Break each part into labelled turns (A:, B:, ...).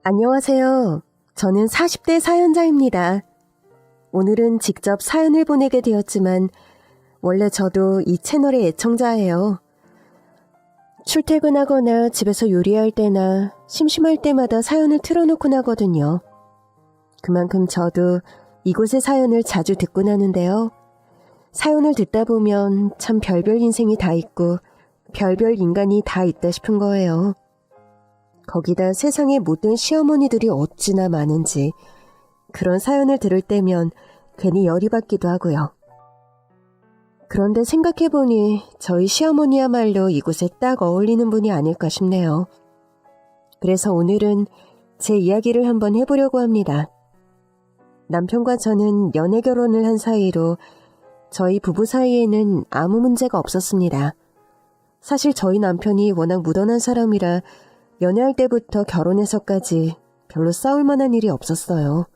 A: 안녕하세요. 저는 40대 사연자입니다. 오늘은 직접 사연을 보내게 되었지만 원래 저도 이 채널의 애청자예요. 출퇴근하거나 집에서 요리할 때나 심심할 때마다 사연을 틀어놓곤 하거든요. 그만큼 저도 이곳의 사연을 자주 듣곤 하는데요. 사연을 듣다 보면 참 별별 인생이 다 있고 별별 인간이 다 있다 싶은 거예요. 거기다 세상에 못된 시어머니들이 어찌나 많은지 그런 사연을 들을 때면 괜히 열이 받기도 하고요. 그런데 생각해보니 저희 시어머니야말로 이곳에 딱 어울리는 분이 아닐까 싶네요. 그래서 오늘은 제 이야기를 한번 해보려고 합니다. 남편과 저는 연애 결혼을 한 사이로 저희 부부 사이에는 아무 문제가 없었습니다. 사실 저희 남편이 워낙 무던한 사람이라 연애할 때부터 결혼해서까지 별로 싸울 만한 일이 없었어요.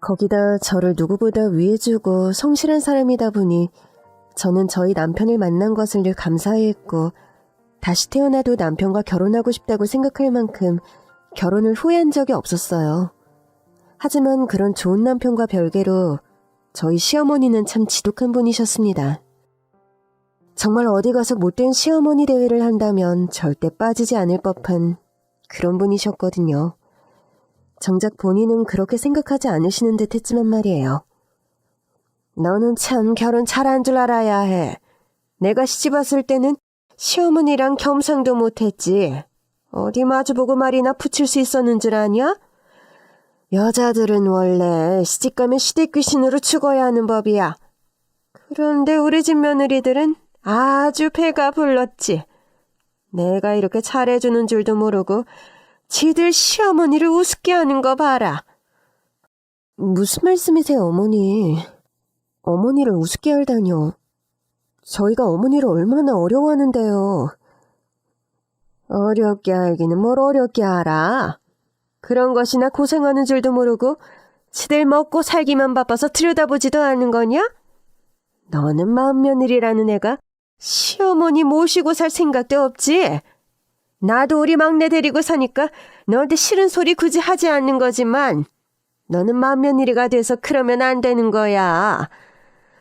A: 거기다 저를 누구보다 위해주고 성실한 사람이다 보니 저는 저희 남편을 만난 것을 늘 감사해했고 다시 태어나도 남편과 결혼하고 싶다고 생각할 만큼 결혼을 후회한 적이 없었어요. 하지만 그런 좋은 남편과 별개로 저희 시어머니는 참 지독한 분이셨습니다. 정말 어디 가서 못된 시어머니 대회를 한다면 절대 빠지지 않을 법한 그런 분이셨거든요. 정작 본인은 그렇게 생각하지 않으시는 듯 했지만 말이에요. 너는 참 결혼 잘한 줄 알아야 해. 내가 시집 왔을 때는 시어머니랑 겸상도 못했지. 어디 마주보고 말이나 붙일 수 있었는 줄 아냐? 여자들은 원래 시집가면 시댁귀신으로 죽어야 하는 법이야. 그런데 우리 집 며느리들은 아주 배가 불렀지. 내가 이렇게 잘해주는 줄도 모르고 지들 시어머니를 우습게 하는 거 봐라. 무슨 말씀이세요, 어머니? 어머니를 우습게 할다뇨. 저희가 어머니를 얼마나 어려워하는데요. 어렵게 알기는 뭘 어렵게 알아. 그런 것이나 고생하는 줄도 모르고 지들 먹고 살기만 바빠서 들여다보지도 않는 거냐? 너는 맏며느리라는 애가 시어머니 모시고 살 생각도 없지? 나도 우리 막내 데리고 사니까 너한테 싫은 소리 굳이 하지 않는 거지만 너는 맏며느리가 돼서 그러면 안 되는 거야.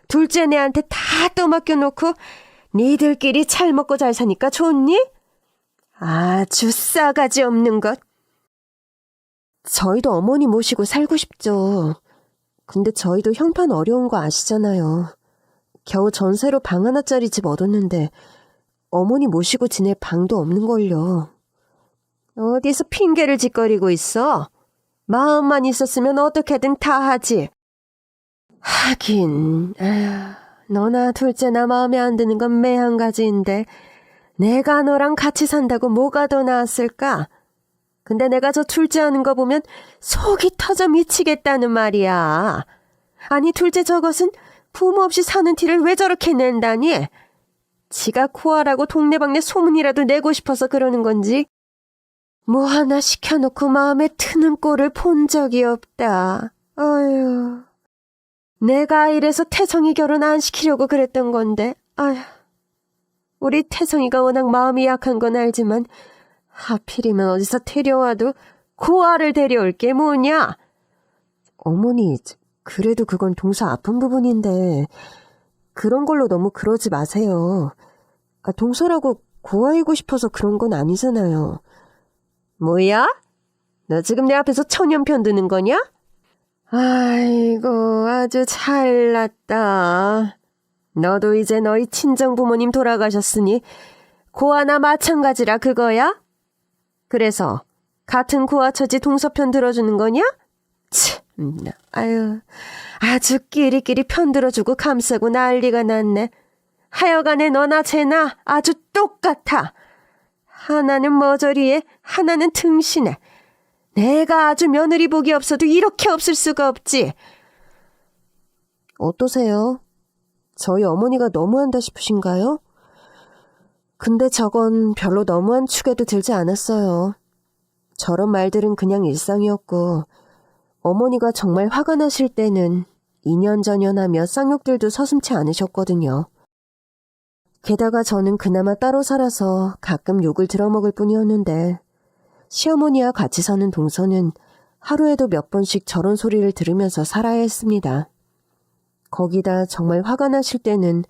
A: 둘째 내한테 다 떠맡겨놓고 니들끼리 잘 먹고 잘 사니까 좋니? 아주 싸가지 없는 것. 저희도 어머니 모시고 살고 싶죠. 근데 저희도 형편 어려운 거 아시잖아요. 겨우 전세로 방 하나짜리 집 얻었는데 어머니 모시고 지낼 방도 없는걸요. 어디서 핑계를 짓거리고 있어? 마음만 있었으면 어떻게든 다 하지. 하긴 너나 둘째나 마음에 안 드는 건 매한 가지인데 내가 너랑 같이 산다고 뭐가 더 나았을까? 근데 내가 저 둘째 하는 거 보면 속이 터져 미치겠다는 말이야. 아니 둘째 저것은 부모 없이 사는 티를 왜 저렇게 낸다니? 지가 코아라고 동네방네 소문이라도 내고 싶어서 그러는 건지 뭐 하나 시켜놓고 마음에 드는 꼴을 본 적이 없다. 아유, 내가 이래서 태성이 결혼 안 시키려고 그랬던 건데 아유, 우리 태성이가 워낙 마음이 약한 건 알지만 하필이면 어디서 데려와도 고아를 데려올 게 뭐냐? 어머니, 그래도 그건 동서 아픈 부분인데 그런 걸로 너무 그러지 마세요. 동서라고 고아이고 싶어서 그런 건 아니잖아요. 뭐야? 너 지금 내 앞에서 천연편 드는 거냐? 아이고, 아주 잘났다. 너도 이제 너희 친정 부모님 돌아가셨으니 고아나 마찬가지라 그거야? 그래서 같은 고아 처지 동서편 들어주는 거냐? 참나, 아유, 아주 끼리끼리 편 들어주고 감싸고 난리가 났네. 하여간에 너나 쟤나 아주 똑같아. 하나는 머저리에 하나는 등신에. 내가 아주 며느리 복이 없어도 이렇게 없을 수가 없지. 어떠세요? 저희 어머니가 너무한다 싶으신가요? 근데 저건 별로 너무한 축에도 들지 않았어요. 저런 말들은 그냥 일상이었고 어머니가 정말 화가 나실 때는 2년 전연하며 쌍욕들도 서슴지 않으셨거든요. 게다가 저는 그나마 따로 살아서 가끔 욕을 들어먹을 뿐이었는데 시어머니와 같이 사는 동서는 하루에도 몇 번씩 저런 소리를 들으면서 살아야 했습니다. 거기다 정말 화가 나실 때는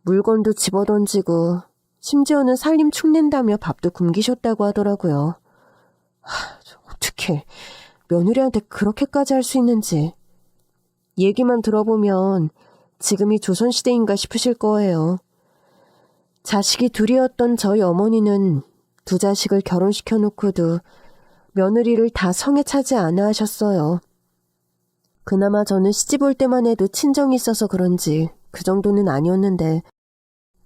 A: 물건도 집어던지고 심지어는 살림 축낸다며 밥도 굶기셨다고 하더라고요. 어떻게 며느리한테 그렇게까지 할 수 있는지. 얘기만 들어보면 지금이 조선시대인가 싶으실 거예요. 자식이 둘이었던 저희 어머니는 두 자식을 결혼시켜놓고도 며느리를 다 성에 차지 않아 하셨어요. 그나마 저는 시집 올 때만 해도 친정이 있어서 그런지 그 정도는 아니었는데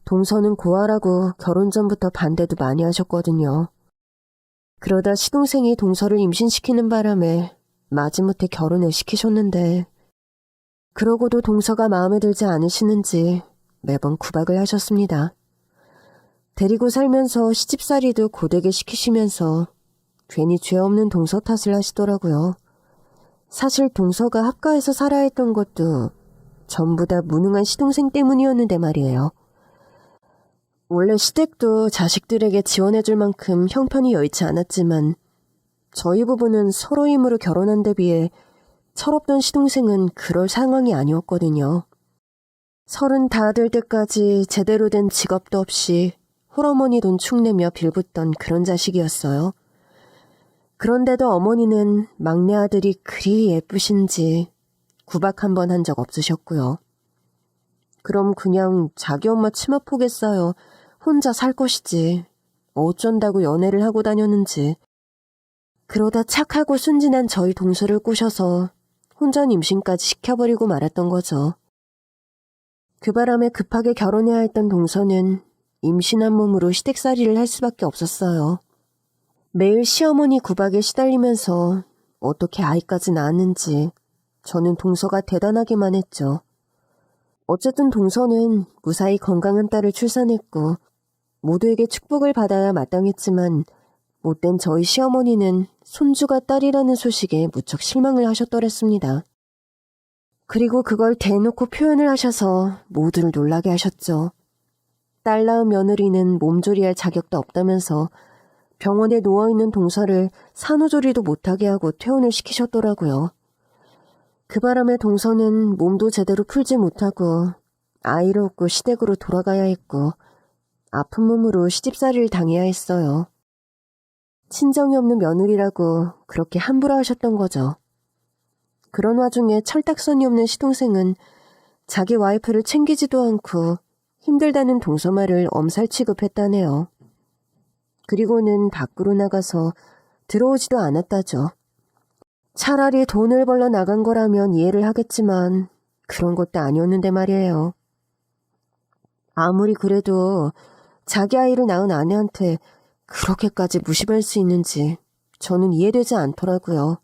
A: 동서는 고아라고 결혼 전부터 반대도 많이 하셨거든요. 그러다 시동생이 동서를 임신시키는 바람에 마지못해 결혼을 시키셨는데 그러고도 동서가 마음에 들지 않으시는지 매번 구박을 하셨습니다. 데리고 살면서 시집살이도 고되게 시키시면서 괜히 죄 없는 동서 탓을 하시더라고요. 사실 동서가 합가해서 살아야 했던 것도 전부 다 무능한 시동생 때문이었는데 말이에요. 원래 시댁도 자식들에게 지원해줄 만큼 형편이 여의치 않았지만 저희 부부는 서로 힘으로 결혼한 데 비해 철없던 시동생은 그럴 상황이 아니었거든요. 30 다 될 때까지 제대로 된 직업도 없이 홀어머니 돈 축내며 빌붙던 그런 자식이었어요. 그런데도 어머니는 막내 아들이 그리 예쁘신지 구박 한 번 한 적 없으셨고요. 그럼 그냥 자기 엄마 치마 포겠어요. 혼자 살 것이지. 어쩐다고 연애를 하고 다녔는지. 그러다 착하고 순진한 저희 동서를 꼬셔서 혼전 임신까지 시켜버리고 말았던 거죠. 그 바람에 급하게 결혼해야 했던 동서는 임신한 몸으로 시댁살이를 할 수밖에 없었어요. 매일 시어머니 구박에 시달리면서 어떻게 아이까지 낳았는지 저는 동서가 대단하기만 했죠. 어쨌든 동서는 무사히 건강한 딸을 출산했고 모두에게 축복을 받아야 마땅했지만 못된 저희 시어머니는 손주가 딸이라는 소식에 무척 실망을 하셨더랬습니다. 그리고 그걸 대놓고 표현을 하셔서 모두를 놀라게 하셨죠. 딸 낳은 며느리는 몸조리할 자격도 없다면서 병원에 누워있는 동서를 산후조리도 못하게 하고 퇴원을 시키셨더라고요. 그 바람에 동서는 몸도 제대로 풀지 못하고 아이를 얻고 시댁으로 돌아가야 했고 아픈 몸으로 시집살이를 당해야 했어요. 친정이 없는 며느리라고 그렇게 함부로 하셨던 거죠. 그런 와중에 철딱선이 없는 시동생은 자기 와이프를 챙기지도 않고 힘들다는 동서 말을 엄살 취급했다네요. 그리고는 밖으로 나가서 들어오지도 않았다죠. 차라리 돈을 벌러 나간 거라면 이해를 하겠지만 그런 것도 아니었는데 말이에요. 아무리 그래도 자기 아이를 낳은 아내한테 그렇게까지 무심할 수 있는지 저는 이해되지 않더라고요.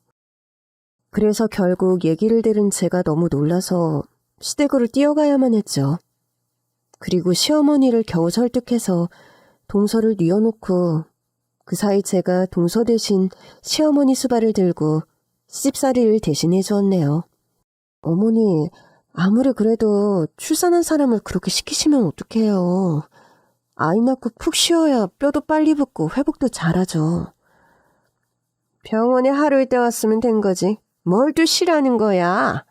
A: 그래서 결국 얘기를 들은 제가 너무 놀라서 시댁으로 뛰어가야만 했죠. 그리고 시어머니를 겨우 설득해서 동서를 뉘어놓고 그 사이 제가 동서 대신 시어머니 수발을 들고 시집살이를 대신해 주었네요. 어머니, 아무리 그래도 출산한 사람을 그렇게 시키시면 어떡해요. 아이 낳고 푹 쉬어야 뼈도 빨리 붙고 회복도 잘하죠. 병원에 하루 있다 왔으면 된 거지. 뭘 또 쉬라는 거야.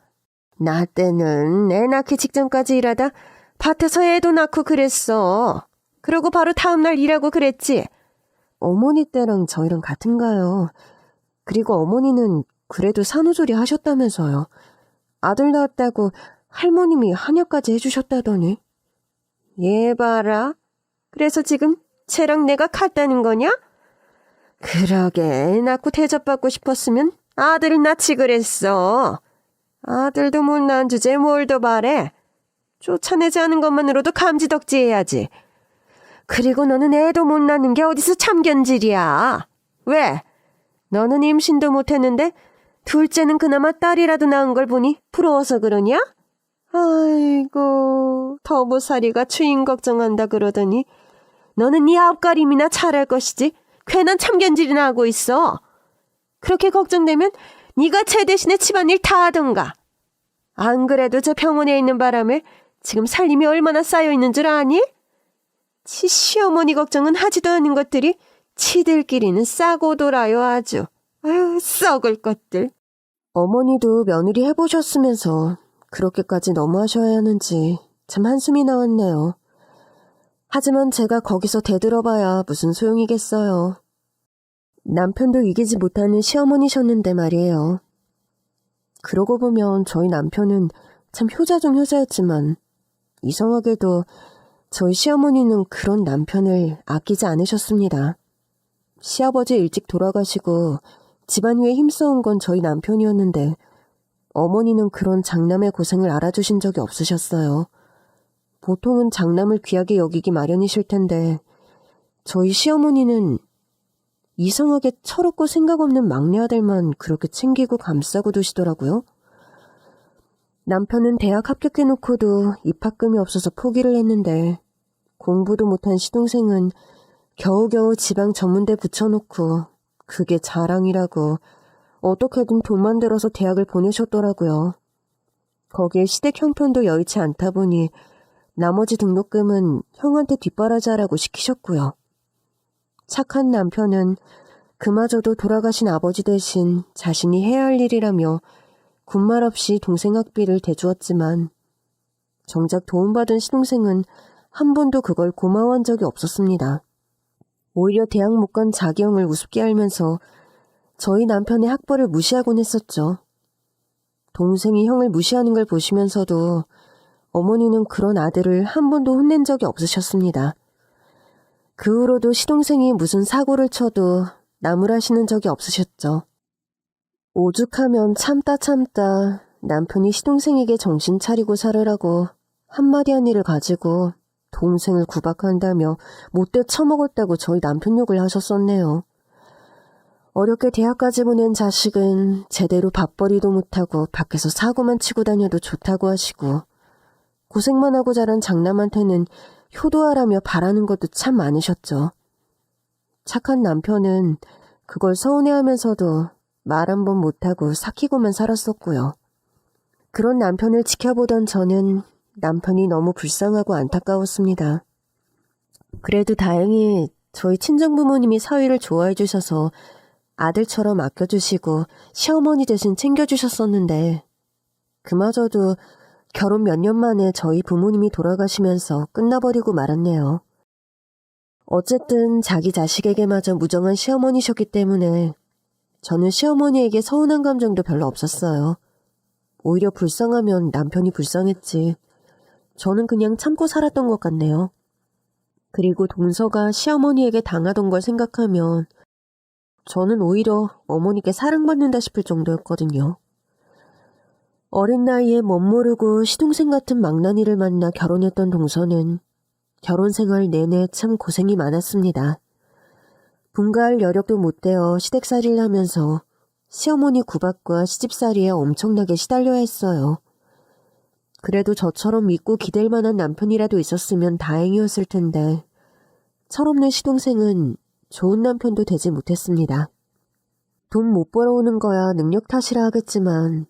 A: 나 때는 애 낳기 직전까지 일하다 밭에서 애도 낳고 그랬어. 그러고 바로 다음날 일하고 그랬지. 어머니 때랑 저희랑 같은가요? 그리고 어머니는 그래도 산후조리 하셨다면서요. 아들 낳았다고 할머님이 한약까지 해주셨다더니. 얘 봐라. 그래서 지금 쟤랑 내가 같다는 거냐? 그러게 애 낳고 대접받고 싶었으면 아들을 낳지 그랬어. 아들도 못 낳은 주제에 뭘 더 바래. 쫓아내지 않은 것만으로도 감지덕지해야지. 그리고 너는 애도 못 낳는 게 어디서 참견질이야. 왜? 너는 임신도 못했는데 둘째는 그나마 딸이라도 낳은 걸 보니 부러워서 그러냐? 아이고, 더부살이가 추인 걱정한다 그러더니 너는 네 앞가림이나 잘할 것이지 괜한 참견질이나 하고 있어. 그렇게 걱정되면 네가 쟤 대신에 집안일 다 하던가. 안 그래도 저 병원에 있는 바람에 지금 살림이 얼마나 쌓여있는 줄 아니? 지 시어머니 걱정은 하지도 않은 것들이 치들끼리는 싸고 돌아요 아주. 아유, 썩을 것들. 어머니도 며느리 해보셨으면서 그렇게까지 너무하셔야 하는지 참 한숨이 나왔네요. 하지만 제가 거기서 대들어봐야 무슨 소용이겠어요. 남편도 이기지 못하는 시어머니셨는데 말이에요. 그러고 보면 저희 남편은 참 효자 중 효자였지만 이상하게도 저희 시어머니는 그런 남편을 아끼지 않으셨습니다. 시아버지 일찍 돌아가시고 집안 위에 힘써온 건 저희 남편이었는데 어머니는 그런 장남의 고생을 알아주신 적이 없으셨어요. 보통은 장남을 귀하게 여기기 마련이실 텐데 저희 시어머니는 이상하게 철없고 생각 없는 막내 아들만 그렇게 챙기고 감싸고 두시더라고요. 남편은 대학 합격해놓고도 입학금이 없어서 포기를 했는데 공부도 못한 시동생은 겨우겨우 지방 전문대 붙여놓고 그게 자랑이라고 어떻게든 돈 만들어서 대학을 보내셨더라고요. 거기에 시댁 형편도 여의치 않다 보니 나머지 등록금은 형한테 뒷바라지하라고 시키셨고요. 착한 남편은 그마저도 돌아가신 아버지 대신 자신이 해야 할 일이라며 군말 없이 동생 학비를 대주었지만 정작 도움받은 시동생은 한 번도 그걸 고마워한 적이 없었습니다. 오히려 대학 못 간 자기 형을 우습게 알면서 저희 남편의 학벌을 무시하곤 했었죠. 동생이 형을 무시하는 걸 보시면서도 어머니는 그런 아들을 한 번도 혼낸 적이 없으셨습니다. 그 후로도 시동생이 무슨 사고를 쳐도 나무라시는 적이 없으셨죠. 오죽하면 참다 남편이 시동생에게 정신 차리고 살으라고 한마디 한 일을 가지고 동생을 구박한다며 못돼 처먹었다고 저희 남편 욕을 하셨었네요. 어렵게 대학까지 보낸 자식은 제대로 밥벌이도 못하고 밖에서 사고만 치고 다녀도 좋다고 하시고 고생만 하고 자란 장남한테는 효도하라며 바라는 것도 참 많으셨죠. 착한 남편은 그걸 서운해하면서도 말 한 번 못하고 삭히고만 살았었고요. 그런 남편을 지켜보던 저는 남편이 너무 불쌍하고 안타까웠습니다. 그래도 다행히 저희 친정부모님이 사위를 좋아해 주셔서 아들처럼 아껴주시고 시어머니 대신 챙겨주셨었는데 그마저도 결혼 몇 년 만에 저희 부모님이 돌아가시면서 끝나버리고 말았네요. 어쨌든 자기 자식에게마저 무정한 시어머니셨기 때문에 저는 시어머니에게 서운한 감정도 별로 없었어요. 오히려 불쌍하면 남편이 불쌍했지. 저는 그냥 참고 살았던 것 같네요. 그리고 동서가 시어머니에게 당하던 걸 생각하면 저는 오히려 어머니께 사랑받는다 싶을 정도였거든요. 어린 나이에 멋모르고 시동생 같은 망나니를 만나 결혼했던 동서는 결혼 생활 내내 참 고생이 많았습니다. 분가할 여력도 못 되어 시댁살이를 하면서 시어머니 구박과 시집살이에 엄청나게 시달려야 했어요. 그래도 저처럼 믿고 기댈 만한 남편이라도 있었으면 다행이었을 텐데 철없는 시동생은 좋은 남편도 되지 못했습니다. 돈 못 벌어오는 거야 능력 탓이라 하겠지만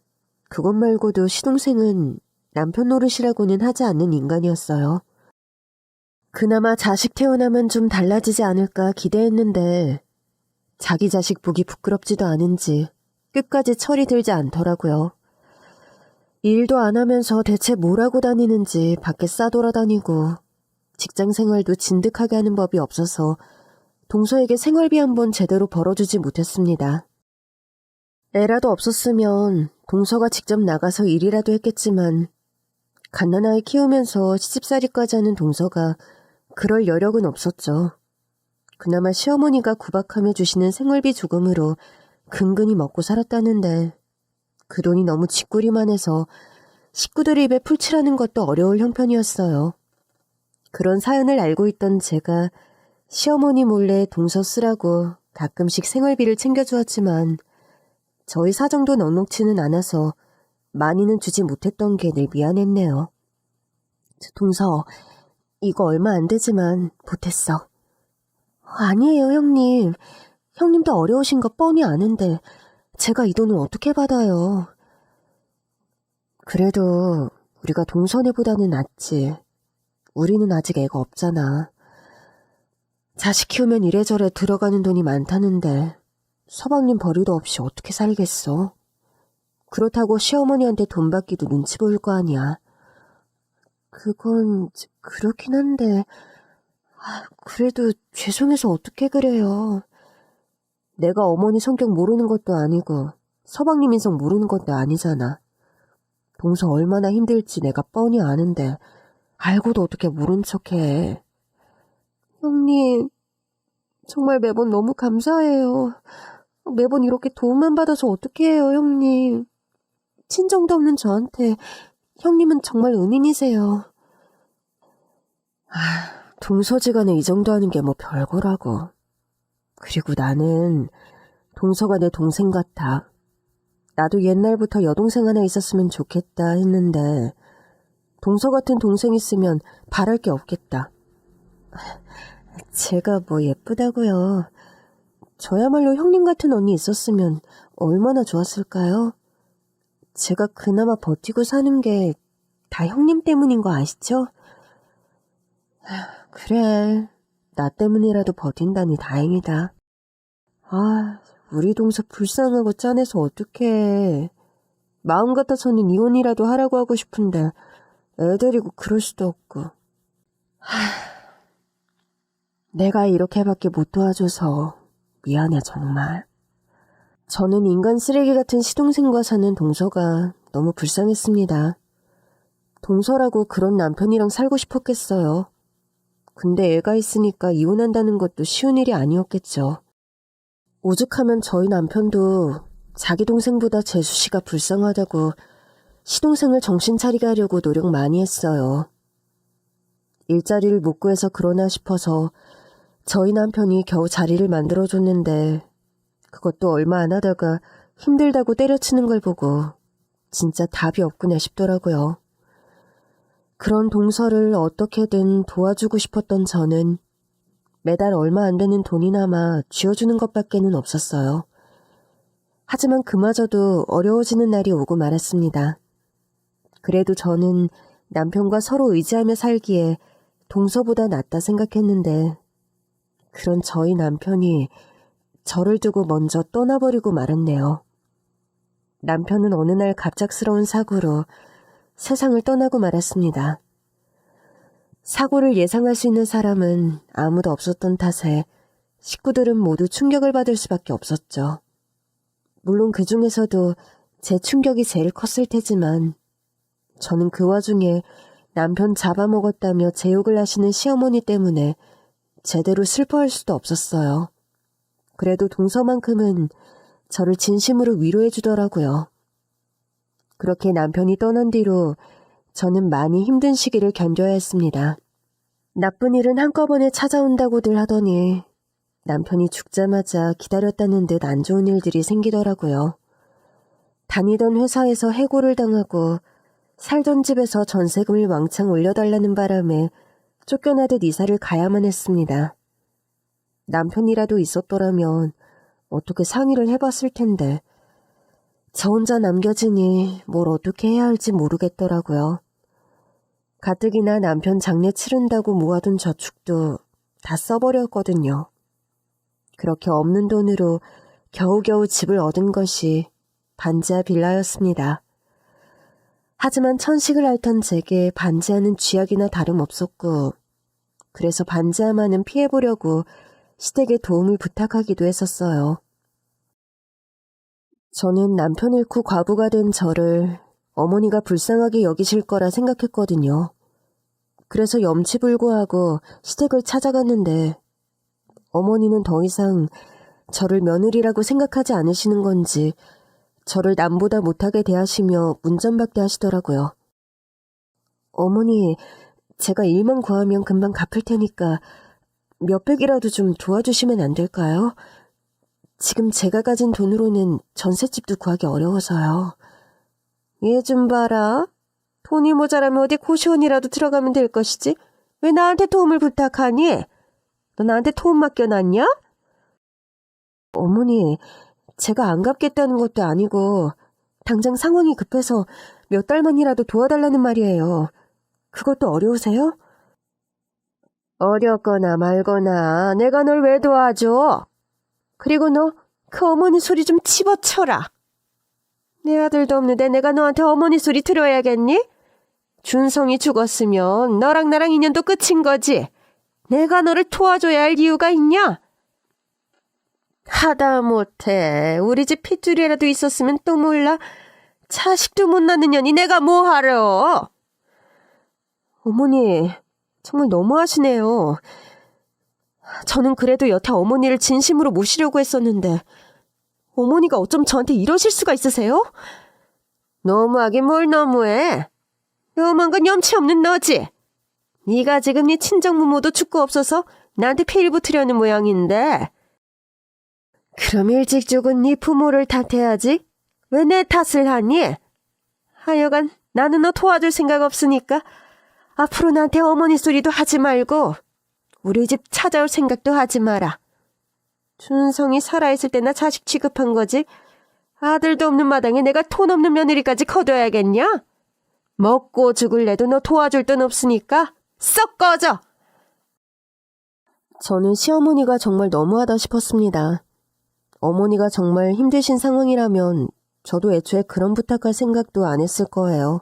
A: 그것 말고도 시동생은 남편 노릇이라고는 하지 않는 인간이었어요. 그나마 자식 태어나면 좀 달라지지 않을까 기대했는데 자기 자식 보기 부끄럽지도 않은지 끝까지 철이 들지 않더라고요. 일도 안 하면서 대체 뭘 하고 다니는지 밖에 싸돌아다니고 직장 생활도 진득하게 하는 법이 없어서 동서에게 생활비 한 번 제대로 벌어주지 못했습니다. 애라도 없었으면 동서가 직접 나가서 일이라도 했겠지만 갓난아이 키우면서 시집살이까지 하는 동서가 그럴 여력은 없었죠. 그나마 시어머니가 구박하며 주시는 생활비 조금으로 근근히 먹고 살았다는데 그 돈이 너무 쥐꾸리만 해서 식구들 입에 풀칠하는 것도 어려울 형편이었어요. 그런 사연을 알고 있던 제가 시어머니 몰래 동서 쓰라고 가끔씩 생활비를 챙겨주었지만 저희 사정도 넉넉치는 않아서 많이는 주지 못했던 게 늘 미안했네요. 동서, 이거 얼마 안 되지만 보탰어. 아니에요, 형님. 형님도 어려우신 거 뻔히 아는데 제가 이 돈을 어떻게 받아요. 그래도 우리가 동서네보다는 낫지. 우리는 아직 애가 없잖아. 자식 키우면 이래저래 들어가는 돈이 많다는데 서방님 버리도 없이 어떻게 살겠어? 그렇다고 시어머니한테 돈 받기도 눈치 보일 거 아니야. 그건 그렇긴 한데 그래도 죄송해서 어떻게 그래요. 내가 어머니 성격 모르는 것도 아니고 서방님 인성 모르는 것도 아니잖아. 동서 얼마나 힘들지 내가 뻔히 아는데 알고도 어떻게 모른 척해. 형님, 정말 매번 너무 감사해요. 매번 이렇게 도움만 받아서 어떻게 해요, 형님. 친정도 없는 저한테 형님은 정말 은인이세요. 동서지간에 이 정도 하는 게 뭐 별거라고. 그리고 나는 동서가 내 동생 같아. 나도 옛날부터 여동생 하나 있었으면 좋겠다 했는데 동서 같은 동생 있으면 바랄 게 없겠다. 제가 뭐 예쁘다고요. 저야말로 형님 같은 언니 있었으면 얼마나 좋았을까요? 제가 그나마 버티고 사는 게 다 형님 때문인 거 아시죠? 그래, 나 때문이라도 버틴다니 다행이다. 우리 동서 불쌍하고 짠해서 어떡해. 마음 같아서는 이혼이라도 하라고 하고 싶은데 애 데리고 그럴 수도 없고. 내가 이렇게밖에 못 도와줘서 미안해 정말. 저는 인간 쓰레기 같은 시동생과 사는 동서가 너무 불쌍했습니다. 동서라고 그런 남편이랑 살고 싶었겠어요. 근데 애가 있으니까 이혼한다는 것도 쉬운 일이 아니었겠죠. 오죽하면 저희 남편도 자기 동생보다 재수 씨가 불쌍하다고 시동생을 정신 차리게 하려고 노력 많이 했어요. 일자리를 못 구해서 그러나 싶어서 저희 남편이 겨우 자리를 만들어줬는데 그것도 얼마 안 하다가 힘들다고 때려치는 걸 보고 진짜 답이 없구나 싶더라고요. 그런 동서를 어떻게든 도와주고 싶었던 저는 매달 얼마 안 되는 돈이나마 쥐어주는 것밖에는 없었어요. 하지만 그마저도 어려워지는 날이 오고 말았습니다. 그래도 저는 남편과 서로 의지하며 살기에 동서보다 낫다 생각했는데 그런 저희 남편이 저를 두고 먼저 떠나버리고 말았네요. 남편은 어느 날 갑작스러운 사고로 세상을 떠나고 말았습니다. 사고를 예상할 수 있는 사람은 아무도 없었던 탓에 식구들은 모두 충격을 받을 수밖에 없었죠. 물론 그 중에서도 제 충격이 제일 컸을 테지만 저는 그 와중에 남편 잡아먹었다며 제 욕을 하시는 시어머니 때문에 제대로 슬퍼할 수도 없었어요. 그래도 동서만큼은 저를 진심으로 위로해 주더라고요. 그렇게 남편이 떠난 뒤로 저는 많이 힘든 시기를 견뎌야 했습니다. 나쁜 일은 한꺼번에 찾아온다고들 하더니 남편이 죽자마자 기다렸다는 듯 안 좋은 일들이 생기더라고요. 다니던 회사에서 해고를 당하고 살던 집에서 전세금을 왕창 올려달라는 바람에 쫓겨나듯 이사를 가야만 했습니다. 남편이라도 있었더라면 어떻게 상의를 해봤을 텐데 저 혼자 남겨지니 뭘 어떻게 해야 할지 모르겠더라고요. 가뜩이나 남편 장례 치른다고 모아둔 저축도 다 써버렸거든요. 그렇게 없는 돈으로 겨우겨우 집을 얻은 것이 반지하 빌라였습니다. 하지만 천식을 앓던 제게 반지하는 쥐약이나 다름없었고 그래서 반지하만은 피해보려고 시댁에 도움을 부탁하기도 했었어요. 저는 남편 잃고 과부가 된 저를 어머니가 불쌍하게 여기실 거라 생각했거든요. 그래서 염치불고하고 시댁을 찾아갔는데 어머니는 더 이상 저를 며느리라고 생각하지 않으시는 건지 저를 남보다 못하게 대하시며 문전박대 하시더라고요. 어머니, 제가 일만 구하면 금방 갚을 테니까 몇백이라도 좀 도와주시면 안 될까요? 지금 제가 가진 돈으로는 전셋집도 구하기 어려워서요. 얘 좀 봐라. 돈이 모자라면 어디 고시원이라도 들어가면 될 것이지. 왜 나한테 도움을 부탁하니? 너 나한테 도움 맡겨놨냐? 어머니, 제가 안 갚겠다는 것도 아니고 당장 상황이 급해서 몇 달만이라도 도와달라는 말이에요. 그것도 어려우세요? 어렵거나 말거나 내가 널 왜 도와줘? 그리고 너 그 어머니 소리 좀 집어쳐라. 내 아들도 없는데 내가 너한테 어머니 소리 들어야겠니? 준성이 죽었으면 너랑 나랑 인연도 끝인 거지. 내가 너를 도와줘야 할 이유가 있냐? 하다못해 우리 집 핏줄이라도 있었으면 또 몰라. 자식도 못 낳는 년이 내가 뭐하러. 어머니, 정말 너무하시네요. 저는 그래도 여태 어머니를 진심으로 모시려고 했었는데 어머니가 어쩜 저한테 이러실 수가 있으세요? 너무하긴 뭘 너무해. 너무한 건 염치 없는 너지. 네가 지금 네 친정부모도 죽고 없어서 나한테 피를 붙으려는 모양인데. 그럼 일찍 죽은 네 부모를 탓해야지. 왜 내 탓을 하니? 하여간 나는 너 도와줄 생각 없으니까 앞으로 나한테 어머니 소리도 하지 말고 우리 집 찾아올 생각도 하지 마라. 준성이 살아있을 때나 자식 취급한 거지. 아들도 없는 마당에 내가 돈 없는 며느리까지 거둬야겠냐? 먹고 죽을래도 너 도와줄 돈 없으니까 썩 꺼져! 저는 시어머니가 정말 너무하다 싶었습니다. 어머니가 정말 힘드신 상황이라면 저도 애초에 그런 부탁할 생각도 안 했을 거예요.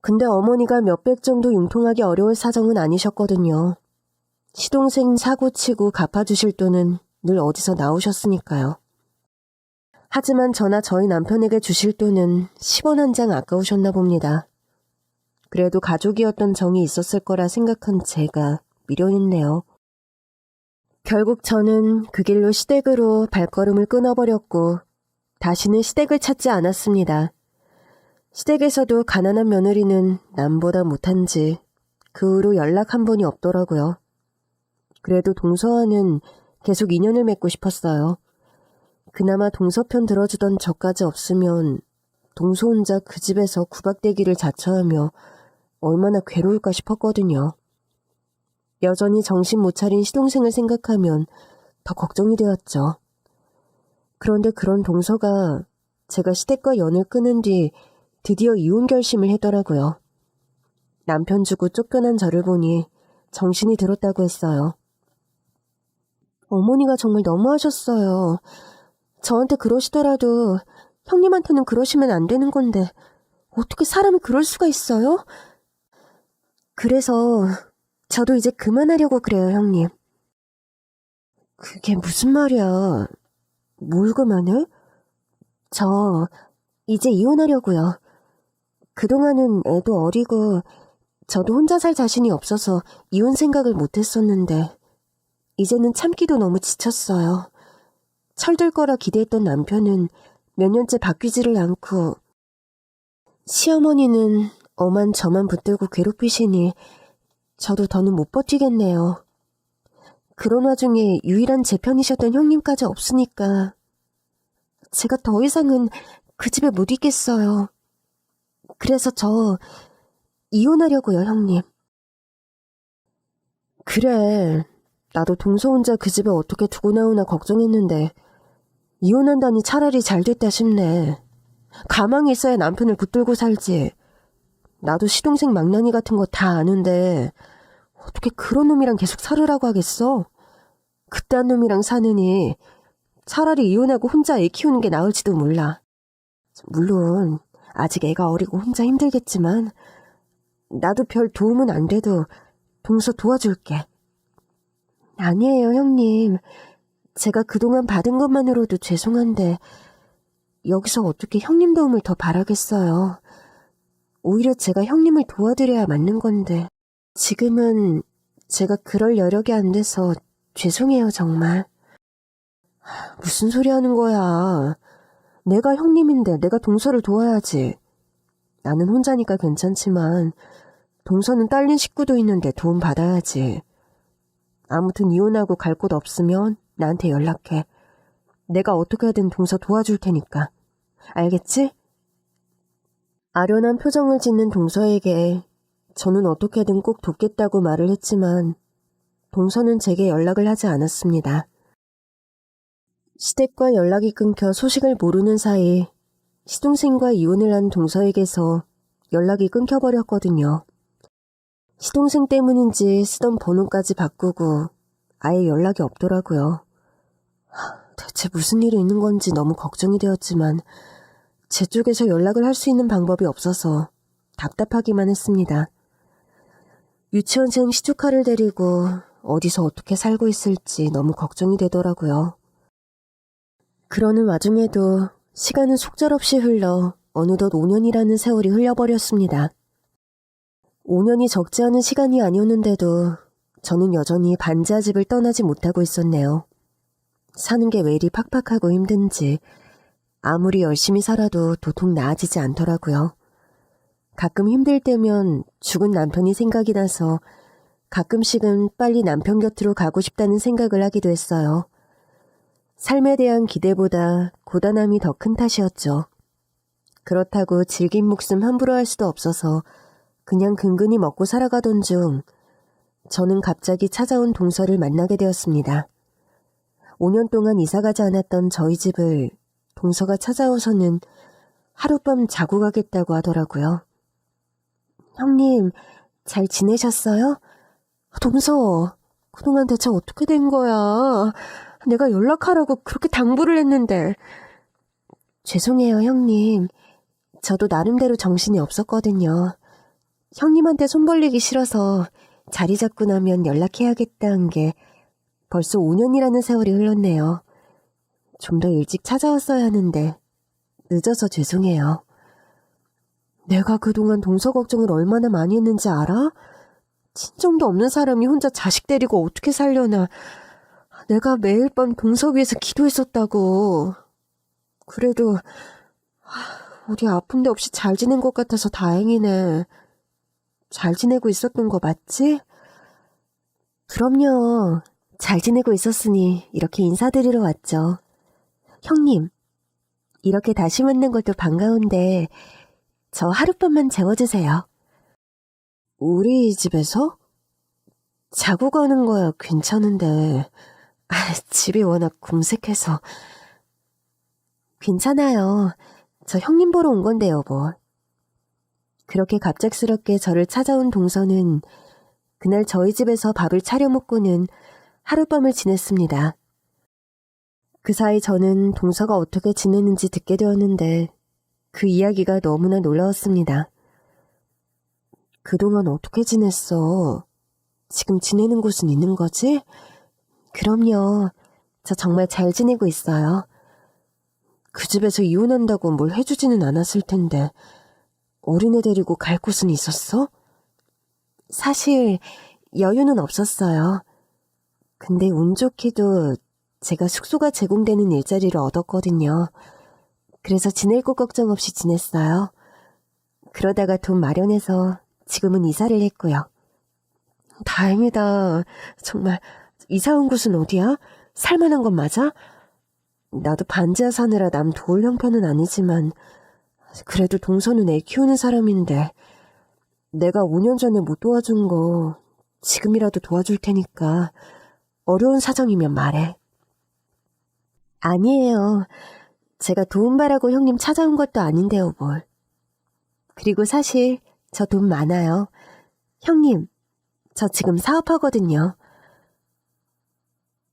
A: 근데 어머니가 몇백 정도 융통하기 어려울 사정은 아니셨거든요. 시동생 사고치고 갚아주실 돈은 늘 어디서 나오셨으니까요. 하지만 저나 저희 남편에게 주실 돈은 10원 한 장 아까우셨나 봅니다. 그래도 가족이었던 정이 있었을 거라 생각한 제가 미련했네요. 결국 저는 그 길로 시댁으로 발걸음을 끊어버렸고 다시는 시댁을 찾지 않았습니다. 시댁에서도 가난한 며느리는 남보다 못한지 그 후로 연락 한 번이 없더라고요. 그래도 동서와는 계속 인연을 맺고 싶었어요. 그나마 동서편 들어주던 저까지 없으면 동서 혼자 그 집에서 구박대기를 자처하며 얼마나 괴로울까 싶었거든요. 여전히 정신 못 차린 시동생을 생각하면 더 걱정이 되었죠. 그런데 그런 동서가 제가 시댁과 연을 끊은 뒤 드디어 이혼 결심을 했더라고요. 남편 주고 쫓겨난 저를 보니 정신이 들었다고 했어요. 어머니가 정말 너무하셨어요. 저한테 그러시더라도 형님한테는 그러시면 안 되는 건데 어떻게 사람이 그럴 수가 있어요? 그래서 저도 이제 그만하려고 그래요, 형님. 그게 무슨 말이야. 뭘 그만해? 저 이제 이혼하려고요. 그동안은 애도 어리고 저도 혼자 살 자신이 없어서 이혼 생각을 못했었는데 이제는 참기도 너무 지쳤어요. 철들 거라 기대했던 남편은 몇 년째 바뀌지를 않고 시어머니는 엄한 저만 붙들고 괴롭히시니 저도 더는 못 버티겠네요. 그런 와중에 유일한 제 편이셨던 형님까지 없으니까 제가 더 이상은 그 집에 못 있겠어요. 그래서 저 이혼하려고요, 형님. 그래, 나도 동서 혼자 그 집에 어떻게 두고 나오나 걱정했는데 이혼한다니 차라리 잘 됐다 싶네. 가망이 있어야 남편을 붙들고 살지. 나도 시동생 망나니 같은 거 다 아는데 어떻게 그런 놈이랑 계속 살으라고 하겠어? 그딴 놈이랑 사느니 차라리 이혼하고 혼자 애 키우는 게 나을지도 몰라. 물론 아직 애가 어리고 혼자 힘들겠지만 나도 별 도움은 안 돼도 동서 도와줄게. 아니에요, 형님. 제가 그동안 받은 것만으로도 죄송한데 여기서 어떻게 형님 도움을 더 바라겠어요. 오히려 제가 형님을 도와드려야 맞는 건데 지금은 제가 그럴 여력이 안 돼서 죄송해요, 정말. 무슨 소리 하는 거야. 내가 형님인데 내가 동서를 도와야지. 나는 혼자니까 괜찮지만 동서는 딸린 식구도 있는데 도움 받아야지. 아무튼 이혼하고 갈 곳 없으면 나한테 연락해. 내가 어떻게든 동서 도와줄 테니까. 알겠지? 아련한 표정을 짓는 동서에게 저는 어떻게든 꼭 돕겠다고 말을 했지만 동서는 제게 연락을 하지 않았습니다. 시댁과 연락이 끊겨 소식을 모르는 사이 시동생과 이혼을 한 동서에게서 연락이 끊겨버렸거든요. 시동생 때문인지 쓰던 번호까지 바꾸고 아예 연락이 없더라고요. 대체 무슨 일이 있는 건지 너무 걱정이 되었지만 제 쪽에서 연락을 할 수 있는 방법이 없어서 답답하기만 했습니다. 유치원생 시조카를 데리고 어디서 어떻게 살고 있을지 너무 걱정이 되더라고요. 그러는 와중에도 시간은 속절없이 흘러 어느덧 5년이라는 세월이 흘려버렸습니다. 5년이 적지 않은 시간이 아니었는데도 저는 여전히 반지하 집을 떠나지 못하고 있었네요. 사는 게 왜 이리 팍팍하고 힘든지 아무리 열심히 살아도 도통 나아지지 않더라고요. 가끔 힘들 때면 죽은 남편이 생각이 나서 가끔씩은 빨리 남편 곁으로 가고 싶다는 생각을 하기도 했어요. 삶에 대한 기대보다 고단함이 더 큰 탓이었죠. 그렇다고 질긴 목숨 함부로 할 수도 없어서 그냥 근근히 먹고 살아가던 중 저는 갑자기 찾아온 동서를 만나게 되었습니다. 5년 동안 이사가지 않았던 저희 집을 동서가 찾아오서는 하룻밤 자고 가겠다고 하더라고요. 형님, 잘 지내셨어요? 동서, 그동안 대체 어떻게 된 거야? 내가 연락하라고 그렇게 당부를 했는데. 죄송해요, 형님. 저도 나름대로 정신이 없었거든요. 형님한테 손 벌리기 싫어서 자리 잡고 나면 연락해야겠다는 게 벌써 5년이라는 세월이 흘렀네요. 좀 더 일찍 찾아왔어야 하는데 늦어서 죄송해요. 내가 그동안 동서 걱정을 얼마나 많이 했는지 알아? 친정도 없는 사람이 혼자 자식 데리고 어떻게 살려나. 내가 매일 밤 동서 위해서 기도했었다고. 그래도 우리 아픈 데 없이 잘 지낸 것 같아서 다행이네. 잘 지내고 있었던 거 맞지? 그럼요. 잘 지내고 있었으니 이렇게 인사드리러 왔죠. 형님, 이렇게 다시 만난 것도 반가운데 저 하룻밤만 재워주세요. 우리 집에서? 자고 가는 거야 괜찮은데 집이 워낙 궁색해서. 괜찮아요. 저 형님 보러 온 건데요 뭐. 그렇게 갑작스럽게 저를 찾아온 동서는 그날 저희 집에서 밥을 차려 먹고는 하룻밤을 지냈습니다. 그 사이 저는 동서가 어떻게 지내는지 듣게 되었는데 그 이야기가 너무나 놀라웠습니다. 그동안 어떻게 지냈어? 지금 지내는 곳은 있는 거지? 그럼요. 저 정말 잘 지내고 있어요. 그 집에서 이혼한다고 뭘 해주지는 않았을 텐데 어린애 데리고 갈 곳은 있었어? 사실 여유는 없었어요. 근데 운 좋게도 제가 숙소가 제공되는 일자리를 얻었거든요. 그래서 지낼 곳 걱정 없이 지냈어요. 그러다가 돈 마련해서 지금은 이사를 했고요. 다행이다. 정말 이사 온 곳은 어디야? 살만한 건 맞아? 나도 반지하 사느라 남 도울 형편은 아니지만 그래도 동서는 애 키우는 사람인데 내가 5년 전에 못 도와준 거 지금이라도 도와줄 테니까 어려운 사정이면 말해. 아니에요. 제가 도움바라고 형님 찾아온 것도 아닌데요, 뭘. 그리고 사실 저 돈 많아요. 형님, 저 지금 사업하거든요.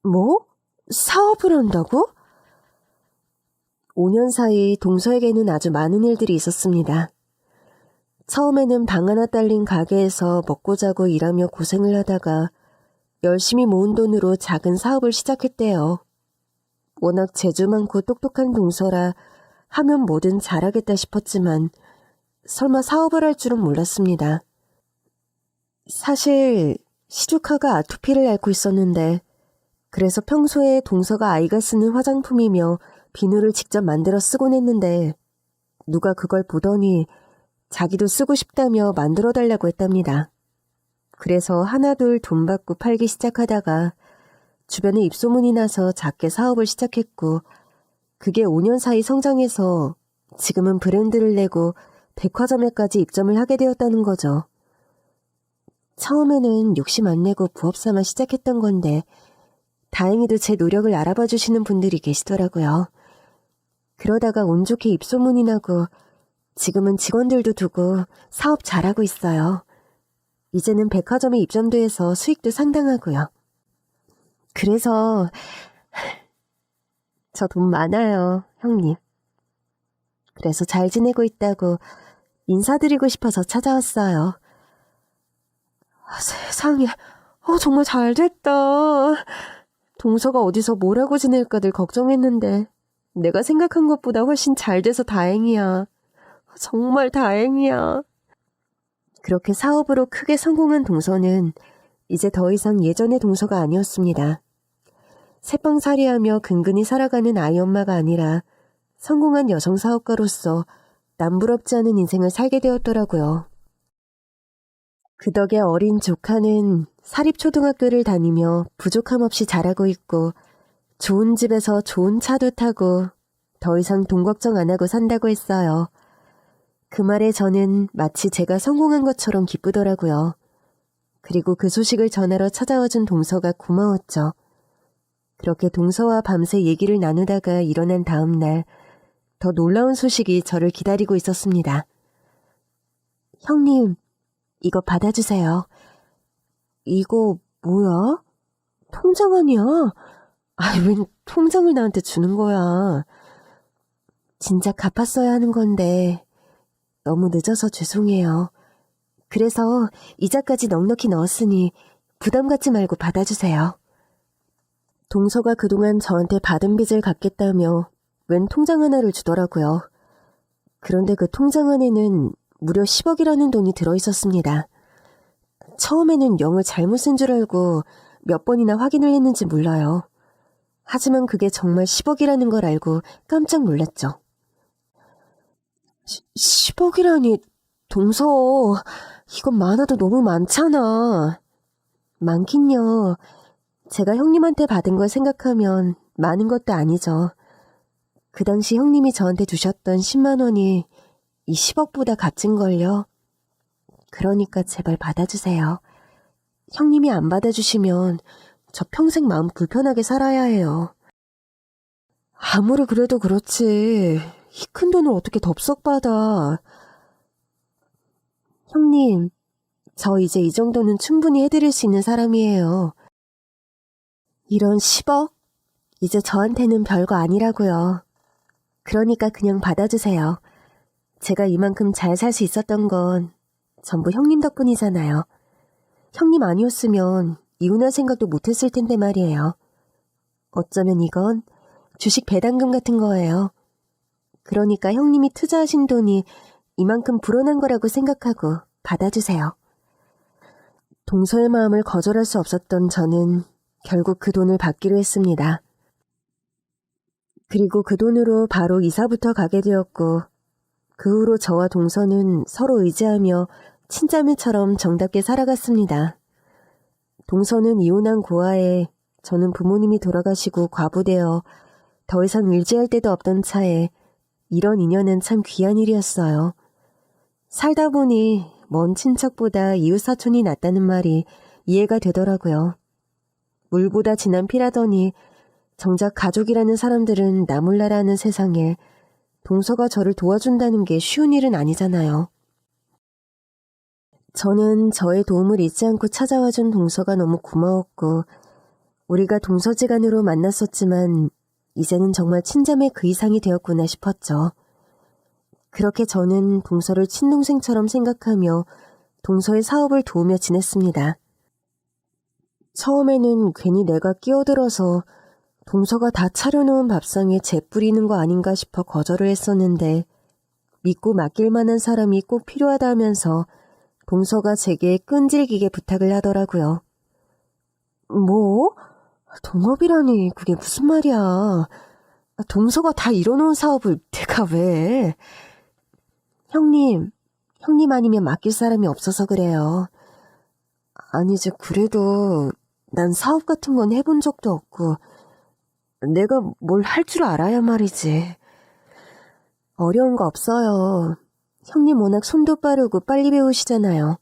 A: 뭐? 사업을 한다고? 5년 사이 동서에게는 아주 많은 일들이 있었습니다. 처음에는 방 하나 딸린 가게에서 먹고 자고 일하며 고생을 하다가 열심히 모은 돈으로 작은 사업을 시작했대요. 워낙 재주 많고 똑똑한 동서라 하면 뭐든 잘하겠다 싶었지만 설마 사업을 할 줄은 몰랐습니다. 사실 시조카가 아토피를 앓고 있었는데 그래서 평소에 동서가 아이가 쓰는 화장품이며 비누를 직접 만들어 쓰곤 했는데 누가 그걸 보더니 자기도 쓰고 싶다며 만들어 달라고 했답니다. 그래서 하나둘 돈 받고 팔기 시작하다가 주변에 입소문이 나서 작게 사업을 시작했고 그게 5년 사이 성장해서 지금은 브랜드를 내고 백화점에까지 입점을 하게 되었다는 거죠. 처음에는 욕심 안 내고 부업 삼아 시작했던 건데 다행히도 제 노력을 알아봐 주시는 분들이 계시더라고요. 그러다가 운 좋게 입소문이 나고 지금은 직원들도 두고 사업 잘하고 있어요. 이제는 백화점에 입점도 해서 수익도 상당하고요. 그래서 저 돈 많아요, 형님. 그래서 잘 지내고 있다고 인사드리고 싶어서 찾아왔어요. 세상에, 정말 잘 됐다. 동서가 어디서 뭐라고 지낼까 늘 걱정했는데 내가 생각한 것보다 훨씬 잘 돼서 다행이야. 정말 다행이야. 그렇게 사업으로 크게 성공한 동서는 이제 더 이상 예전의 동서가 아니었습니다. 새빵살이하며 근근히 살아가는 아이 엄마가 아니라 성공한 여성 사업가로서 남부럽지 않은 인생을 살게 되었더라고요. 그 덕에 어린 조카는 사립초등학교를 다니며 부족함 없이 자라고 있고 좋은 집에서 좋은 차도 타고 더 이상 돈 걱정 안 하고 산다고 했어요. 그 말에 저는 마치 제가 성공한 것처럼 기쁘더라고요. 그리고 그 소식을 전하러 찾아와준 동서가 고마웠죠. 그렇게 동서와 밤새 얘기를 나누다가 일어난 다음 날 더 놀라운 소식이 저를 기다리고 있었습니다. 형님, 이거 받아주세요. 이거 뭐야? 통장 아니야? 웬 통장을 나한테 주는 거야. 진작 갚았어야 하는 건데 너무 늦어서 죄송해요. 그래서 이자까지 넉넉히 넣었으니 부담 갖지 말고 받아주세요. 동서가 그동안 저한테 받은 빚을 갚겠다며 웬 통장 하나를 주더라고요. 그런데 그 통장 안에는 무려 10억이라는 돈이 들어있었습니다. 처음에는 0을 잘못 쓴 줄 알고 몇 번이나 확인을 했는지 몰라요. 하지만 그게 정말 10억이라는 걸 알고 깜짝 놀랐죠. 10억이라니, 동서, 이건 많아도 너무 많잖아. 많긴요. 제가 형님한테 받은 걸 생각하면 많은 것도 아니죠. 그 당시 형님이 저한테 주셨던 10만 원이 이 10억보다 값진걸요. 그러니까 제발 받아주세요. 형님이 안 받아주시면 저 평생 마음 불편하게 살아야 해요. 아무리 그래도 그렇지. 이 큰 돈을 어떻게 덥석 받아. 형님, 저 이제 이 정도는 충분히 해드릴 수 있는 사람이에요. 이런 10억? 이제 저한테는 별거 아니라고요. 그러니까 그냥 받아주세요. 제가 이만큼 잘 살 수 있었던 건 전부 형님 덕분이잖아요. 형님 아니었으면 이혼할 생각도 못했을 텐데 말이에요. 어쩌면 이건 주식 배당금 같은 거예요. 그러니까 형님이 투자하신 돈이 이만큼 불어난 거라고 생각하고 받아주세요. 동서의 마음을 거절할 수 없었던 저는 결국 그 돈을 받기로 했습니다. 그리고 그 돈으로 바로 이사부터 가게 되었고 그 후로 저와 동서는 서로 의지하며 친자매처럼 정답게 살아갔습니다. 동서는 이혼한 고아에 저는 부모님이 돌아가시고 과부되어 더 이상 의지할 데도 없던 차에 이런 인연은 참 귀한 일이었어요. 살다 보니 먼 친척보다 이웃사촌이 낫다는 말이 이해가 되더라고요. 물보다 진한 피라더니 정작 가족이라는 사람들은 나 몰라라는 세상에 동서가 저를 도와준다는 게 쉬운 일은 아니잖아요. 저는 저의 도움을 잊지 않고 찾아와준 동서가 너무 고마웠고 우리가 동서지간으로 만났었지만 이제는 정말 친자매 그 이상이 되었구나 싶었죠. 그렇게 저는 동서를 친동생처럼 생각하며 동서의 사업을 도우며 지냈습니다. 처음에는 괜히 내가 끼어들어서 동서가 다 차려놓은 밥상에 재 뿌리는 거 아닌가 싶어 거절을 했었는데 믿고 맡길 만한 사람이 꼭 필요하다 하면서 동서가 제게 끈질기게 부탁을 하더라고요. 뭐? 동업이라니 그게 무슨 말이야. 동서가 다 이뤄놓은 사업을 내가 왜? 형님 아니면 맡길 사람이 없어서 그래요. 아니지 그래도 난 사업 같은 건 해본 적도 없고 내가 뭘 할 줄 알아야 말이지. 어려운 거 없어요. 형님 워낙 손도 빠르고 빨리 배우시잖아요.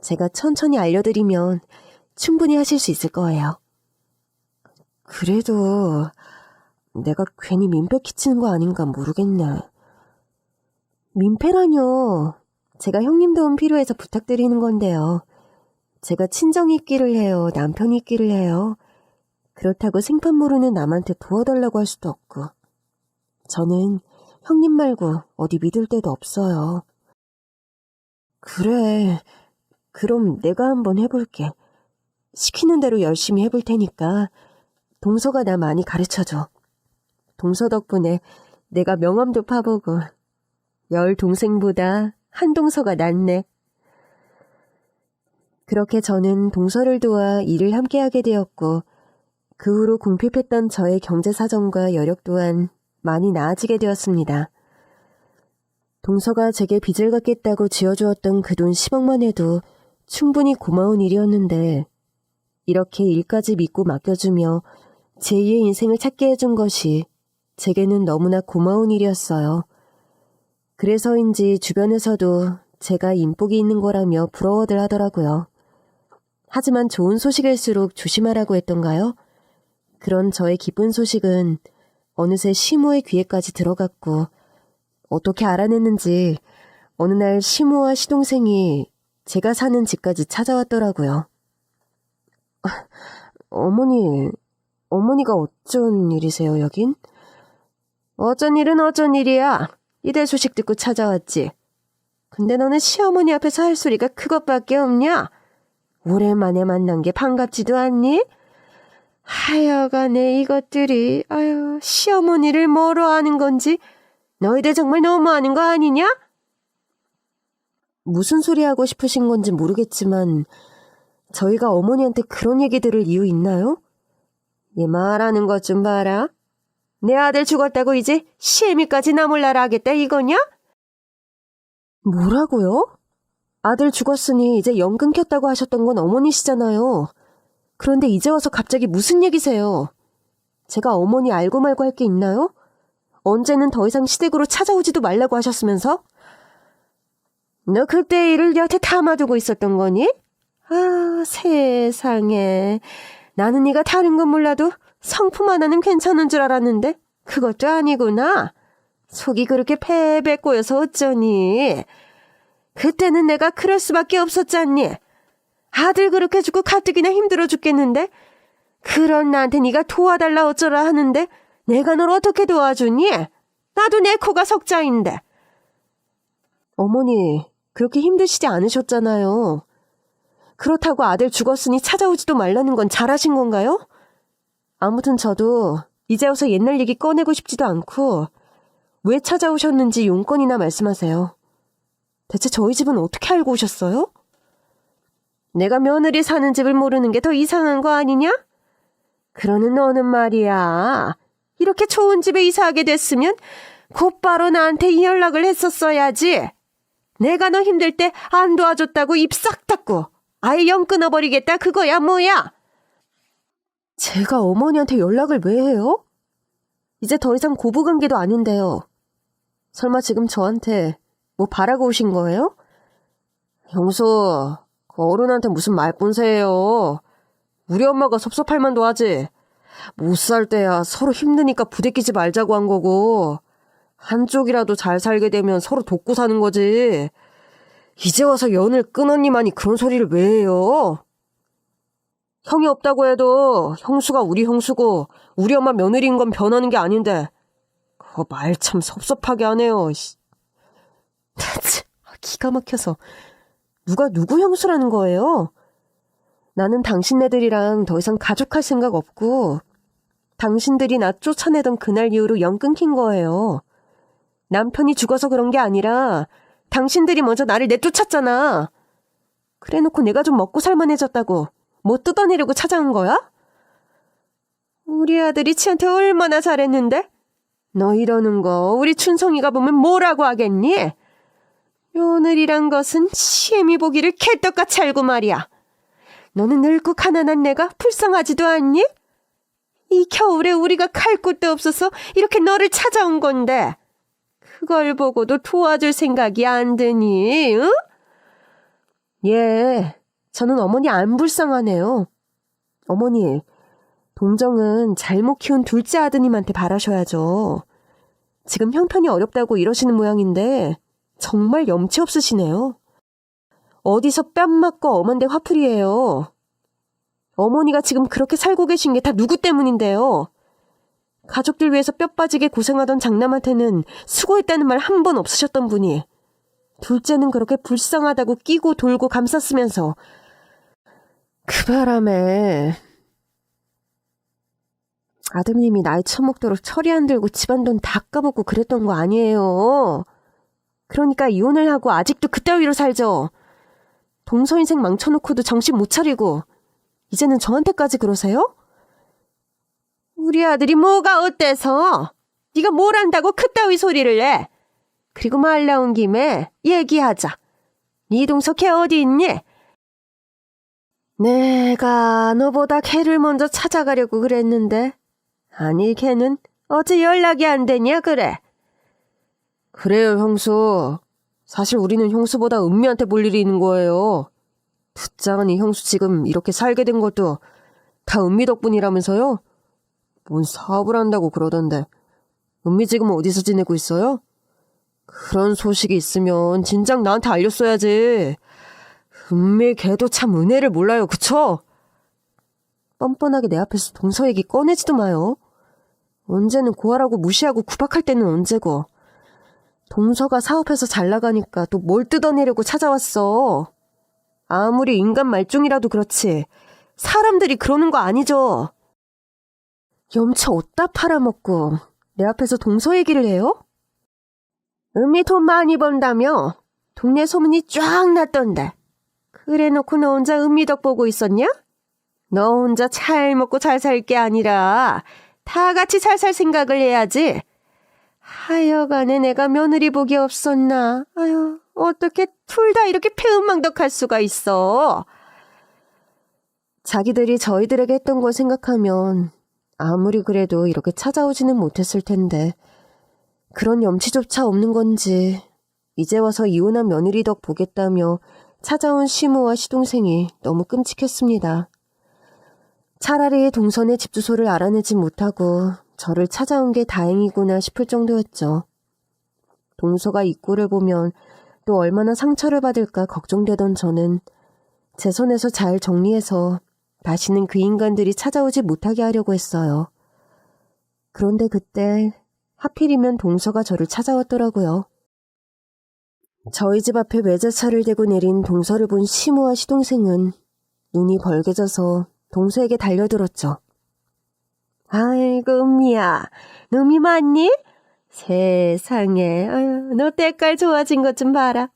A: 제가 천천히 알려드리면 충분히 하실 수 있을 거예요. 그래도 내가 괜히 민폐 끼치는 거 아닌가 모르겠네. 민폐라뇨. 제가 형님 도움 필요해서 부탁드리는 건데요. 제가 친정이 있기를 해요, 남편이 있기를 해요. 그렇다고 생판 모르는 남한테 도와달라고 할 수도 없고. 저는 형님 말고 어디 믿을 데도 없어요. 그래, 그럼 내가 한번 해볼게. 시키는 대로 열심히 해볼 테니까 동서가 나 많이 가르쳐줘. 동서 덕분에 내가 명함도 파보고 10 동생보다 한 동서가 낫네. 그렇게 저는 동서를 도와 일을 함께하게 되었고 그 후로 궁핍했던 저의 경제 사정과 여력 또한 많이 나아지게 되었습니다. 동서가 제게 빚을 갚겠다고 쥐어주었던 그 돈 10억만 해도 충분히 고마운 일이었는데 이렇게 일까지 믿고 맡겨주며 제2의 인생을 찾게 해준 것이 제게는 너무나 고마운 일이었어요. 그래서인지 주변에서도 제가 인복이 있는 거라며 부러워들 하더라고요. 하지만 좋은 소식일수록 조심하라고 했던가요? 그런 저의 기쁜 소식은 어느새 시모의 귀에까지 들어갔고 어떻게 알아냈는지 어느 날 시모와 시동생이 제가 사는 집까지 찾아왔더라고요. 어머니가 어쩐 일이세요, 여긴? 어쩐 일은 어쩐 일이야. 이달 소식 듣고 찾아왔지. 근데 너는 시어머니 앞에서 할 소리가 그것밖에 없냐? 오랜만에 만난 게 반갑지도 않니? 하여간에 이것들이 시어머니를 뭐로 아는 건지 너희들 정말 너무하는 거 아니냐? 무슨 소리 하고 싶으신 건지 모르겠지만 저희가 어머니한테 그런 얘기 들을 이유 있나요? 얘 말하는 것 좀 봐라. 내 아들 죽었다고 이제 시애미까지 나 몰라라 하겠다 이거냐? 뭐라고요? 아들 죽었으니 이제 연 끊겼다고 하셨던 건 어머니시잖아요. 그런데 이제 와서 갑자기 무슨 얘기세요? 제가 어머니 알고 말고 할 게 있나요? 언제는 더 이상 시댁으로 찾아오지도 말라고 하셨으면서? 너 그때 일을 여태 담아두고 있었던 거니? 아, 세상에. 나는 네가 다른 건 몰라도 성품 하나는 괜찮은 줄 알았는데 그것도 아니구나. 속이 그렇게 패배 꼬여서 어쩌니. 그때는 내가 그럴 수밖에 없었잖니. 아들 그렇게 죽고 가뜩이나 힘들어 죽겠는데 그런 나한테 네가 도와달라 어쩌라 하는데 내가 널 어떻게 도와주니? 나도 내 코가 석자인데. 어머니, 그렇게 힘드시지 않으셨잖아요. 그렇다고 아들 죽었으니 찾아오지도 말라는 건 잘하신 건가요? 아무튼 저도 이제 와서 옛날 얘기 꺼내고 싶지도 않고 왜 찾아오셨는지 용건이나 말씀하세요. 대체 저희 집은 어떻게 알고 오셨어요? 내가 며느리 사는 집을 모르는 게 더 이상한 거 아니냐? 그러는 너는 말이야. 이렇게 좋은 집에 이사하게 됐으면 곧바로 나한테 이 연락을 했었어야지. 내가 너 힘들 때 안 도와줬다고 입 싹 닫고 아예 연 끊어버리겠다 그거야 뭐야? 제가 어머니한테 연락을 왜 해요? 이제 더 이상 고부관계도 아닌데요. 설마 지금 저한테 뭐 바라고 오신 거예요? 형수, 그 어른한테 무슨 말뿐새예요. 우리 엄마가 섭섭할 만도 하지. 못 살 때야 서로 힘드니까 부대끼지 말자고 한 거고 한쪽이라도 잘 살게 되면 서로 돕고 사는 거지. 이제 와서 연을 끊었니만이 그런 소리를 왜 해요? 형이 없다고 해도 형수가 우리 형수고 우리 엄마 며느리인 건 변하는 게 아닌데 그거 말 참 섭섭하게 하네요. 기가 막혀서 누가 누구 형수라는 거예요? 나는 당신네들이랑 더 이상 가족할 생각 없고 당신들이 나 쫓아내던 그날 이후로 연 끊긴 거예요. 남편이 죽어서 그런 게 아니라 당신들이 먼저 나를 내쫓았잖아. 그래놓고 내가 좀 먹고 살만해졌다고 뭐 뜯어내려고 찾아온 거야? 우리 아들이 지한테 얼마나 잘했는데? 너 이러는 거 우리 춘성이가 보면 뭐라고 하겠니? 며느리란 것은 시애미 보기를 개떡같이 알고 말이야. 너는 늙고 가난한 내가 불쌍하지도 않니? 이 겨울에 우리가 갈 곳도 없어서 이렇게 너를 찾아온 건데 그걸 보고도 도와줄 생각이 안 드니? 응? 예, 저는 어머니 안 불쌍하네요. 어머니, 동정은 잘못 키운 둘째 아드님한테 바라셔야죠. 지금 형편이 어렵다고 이러시는 모양인데 정말 염치 없으시네요. 어디서 뺨 맞고 엄한데 화풀이해요. 어머니가 지금 그렇게 살고 계신 게 다 누구 때문인데요. 가족들 위해서 뼈 빠지게 고생하던 장남한테는 수고했다는 말 한 번 없으셨던 분이 둘째는 그렇게 불쌍하다고 끼고 돌고 감쌌으면서 그 바람에 아드님이 나이 처먹도록 처리 안 들고 집안돈 다 까먹고 그랬던 거 아니에요. 그러니까 이혼을 하고 아직도 그따위로 살죠. 동서 인생 망쳐놓고도 정신 못 차리고 이제는 저한테까지 그러세요? 우리 아들이 뭐가 어때서? 네가 뭘 안다고 그따위 소리를 내? 그리고 말 나온 김에 얘기하자. 네 동서 걔 어디 있니? 내가 너보다 걔를 먼저 찾아가려고 그랬는데 아니 걔는 어째 연락이 안 되냐 그래. 그래요 형수. 사실 우리는 형수보다 은미한테 볼 일이 있는 거예요. 듣자하니 형수 지금 이렇게 살게 된 것도 다 은미 덕분이라면서요? 뭔 사업을 한다고 그러던데. 은미 지금 어디서 지내고 있어요? 그런 소식이 있으면 진작 나한테 알렸어야지. 은미 걔도 참 은혜를 몰라요, 그쵸? 뻔뻔하게 내 앞에서 동서 얘기 꺼내지도 마요. 언제는 고아라고 무시하고 구박할 때는 언제고. 동서가 사업해서 잘 나가니까 또 뭘 뜯어내려고 찾아왔어. 아무리 인간 말종이라도 그렇지 사람들이 그러는 거 아니죠. 염차 옷다 팔아먹고 내 앞에서 동서 얘기를 해요? 은미 돈 많이 번다며 동네 소문이 쫙 났던데 그래 놓고 너 혼자 은미 덕 보고 있었냐? 너 혼자 잘 먹고 잘 살 게 아니라 다 같이 잘 살 생각을 해야지. 하여간에 내가 며느리 복이 없었나. 아유, 어떻게 둘 다 이렇게 패은망덕할 수가 있어. 자기들이 저희들에게 했던 걸 생각하면 아무리 그래도 이렇게 찾아오지는 못했을 텐데 그런 염치조차 없는 건지 이제 와서 이혼한 며느리 덕 보겠다며 찾아온 시모와 시동생이 너무 끔찍했습니다. 차라리 동선의 집 주소를 알아내지 못하고 저를 찾아온 게 다행이구나 싶을 정도였죠. 동서가 이 꼴을 보면 또 얼마나 상처를 받을까 걱정되던 저는 제 손에서 잘 정리해서 다시는 그 인간들이 찾아오지 못하게 하려고 했어요. 그런데 그때 하필이면 동서가 저를 찾아왔더라고요. 저희 집 앞에 외제차를 대고 내린 동서를 본 시모와 시동생은 눈이 벌개져서 동서에게 달려들었죠. 아이고 은미야, 놈이 맞니? 세상에, 아유, 너 때깔 좋아진 것 좀 봐라.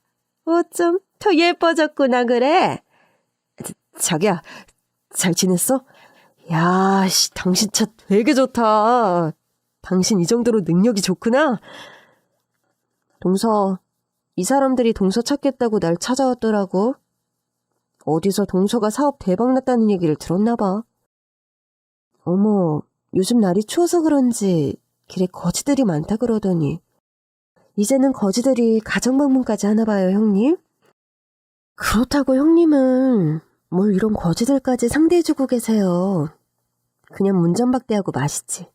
A: 어쩜 더 예뻐졌구나 그래. 자기야, 잘 지냈어? 야, 당신 차 되게 좋다. 당신 이 정도로 능력이 좋구나. 동서, 이 사람들이 동서 찾겠다고 날 찾아왔더라고. 어디서 동서가 사업 대박났다는 얘기를 들었나 봐. 어머, 요즘 날이 추워서 그런지 길에 거지들이 많다 그러더니 이제는 거지들이 가정방문까지 하나 봐요, 형님? 그렇다고 형님은 뭘 이런 거지들까지 상대해주고 계세요. 그냥 문전박대하고 마시지.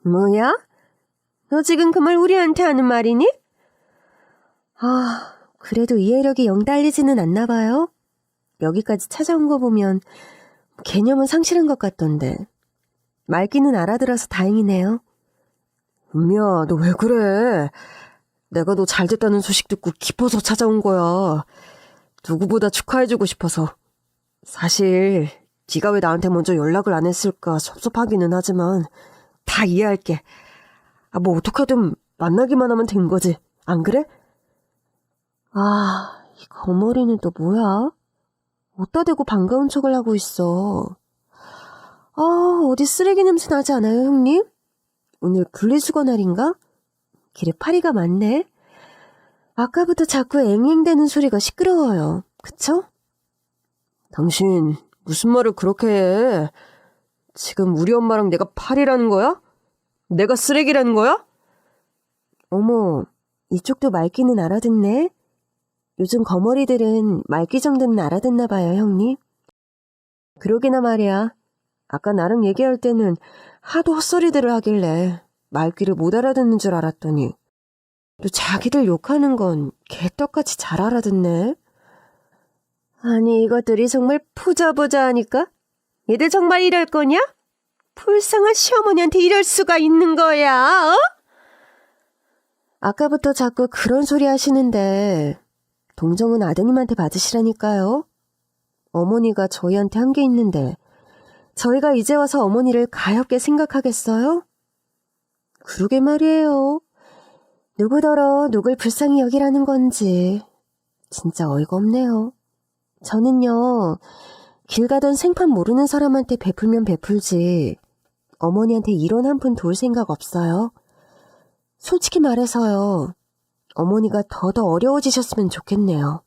A: 뭐야? 너 지금 그 말 우리한테 하는 말이니? 아, 그래도 이해력이 영 딸리지는 않나 봐요. 여기까지 찾아온 거 보면 개념은 상실한 것 같던데. 말귀는 알아들어서 다행이네요. 은미야, 너 왜 그래? 내가 너 잘됐다는 소식 듣고 기뻐서 찾아온 거야. 누구보다 축하해주고 싶어서. 사실 네가 왜 나한테 먼저 연락을 안 했을까 섭섭하기는 하지만 다 이해할게. 뭐 어떡하든 만나기만 하면 된 거지. 안 그래? 아, 이 거머리는 또 뭐야? 어디다 대고 반가운 척을 하고 있어. 어디 쓰레기 냄새 나지 않아요, 형님? 오늘 분리수거 날인가? 길에 파리가 많네. 아까부터 자꾸 앵앵대는 소리가 시끄러워요. 그쵸? 당신 무슨 말을 그렇게 해? 지금 우리 엄마랑 내가 파리라는 거야? 내가 쓰레기라는 거야? 어머, 이쪽도 말귀는 알아듣네. 요즘 거머리들은 말귀 정도는 알아듣나 봐요, 형님. 그러기나 말이야. 아까 나랑 얘기할 때는 하도 헛소리들을 하길래 말귀를 못 알아듣는 줄 알았더니 또 자기들 욕하는 건 개떡같이 잘 알아듣네. 아니, 이것들이 정말 보자 하니까? 얘들 정말 이럴 거냐? 불쌍한 시어머니한테 이럴 수가 있는 거야, 어? 아까부터 자꾸 그런 소리 하시는데 동정은 아드님한테 받으시라니까요. 어머니가 저희한테 한 게 있는데 저희가 이제 와서 어머니를 가엾게 생각하겠어요? 그러게 말이에요. 누구더러 누굴 불쌍히 여기라는 건지 진짜 어이가 없네요. 저는요, 길 가던 생판 모르는 사람한테 베풀면 베풀지 어머니한테 이런 한 푼 돌 생각 없어요. 솔직히 말해서요, 어머니가 더더 어려워지셨으면 좋겠네요.